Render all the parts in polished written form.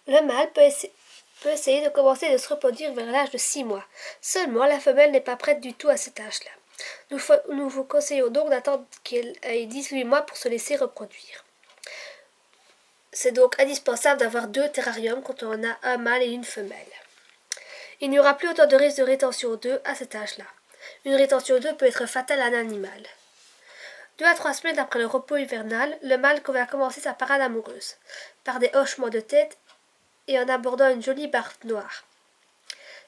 Le mâle peut essayer de commencer de se reproduire vers l'âge de 6 mois. Seulement, la femelle n'est pas prête du tout à cet âge-là. Nous vous conseillons donc d'attendre qu'elle ait 18 mois pour se laisser reproduire. C'est donc indispensable d'avoir 2 terrariums quand on a un mâle et une femelle. Il n'y aura plus autant de risques de rétention d'œufs à cet âge-là. Une rétention d'œufs peut être fatale à un animal. 2 à 3 semaines après le repos hivernal, le mâle va commencer sa parade amoureuse, par des hochements de tête et en abordant une jolie barbe noire.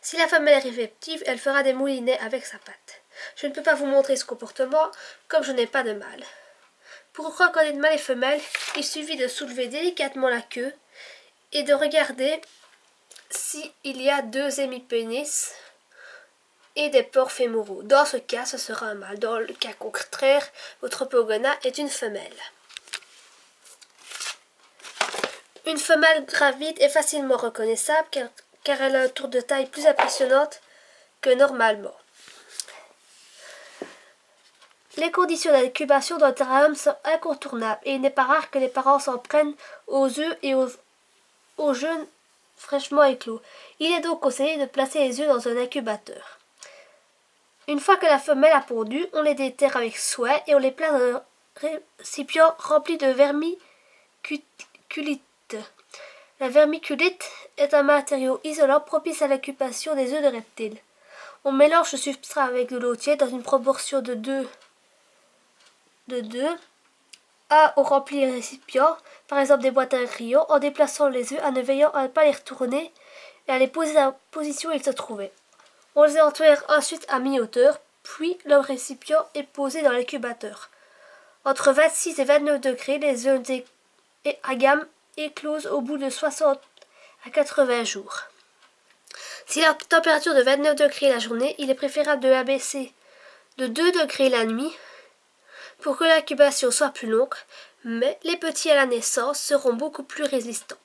Si la femelle est réceptive, elle fera des moulinets avec sa patte. Je ne peux pas vous montrer ce comportement, comme je n'ai pas de mâle. Pour reconnaître mâle et femelle, il suffit de soulever délicatement la queue et de regarder s'il y a 2 hémipénis et des pores fémoraux. Dans ce cas, ce sera un mâle. Dans le cas contraire, votre pogona est une femelle. Une femelle gravide est facilement reconnaissable car elle a un tour de taille plus impressionnante que normalement. Les conditions d'incubation d'un terrarium sont incontournables et il n'est pas rare que les parents s'en prennent aux œufs et aux jeunes fraîchement éclos. Il est donc conseillé de placer les œufs dans un incubateur. Une fois que la femelle a pondu, on les déterre avec soin et on les place dans un récipient rempli de vermiculite. La vermiculite est un matériau isolant propice à l'incubation des œufs de reptiles. On mélange le substrat avec de l'eau tiède dans une proportion de 2 à au rempli les récipients, par exemple des boîtes à grillons, en déplaçant les œufs en ne veillant à ne pas les retourner et à les poser dans la position où ils se trouvaient. On les enterre ensuite à mi-hauteur, puis le récipient est posé dans l'incubateur. Entre 26 et 29 degrés, les œufs à gamme éclosent au bout de 60 à 80 jours. Si la température de 29 degrés la journée, il est préférable de l'abaisser de 2 degrés la nuit pour que l'incubation soit plus longue, mais les petits à la naissance seront beaucoup plus résistants.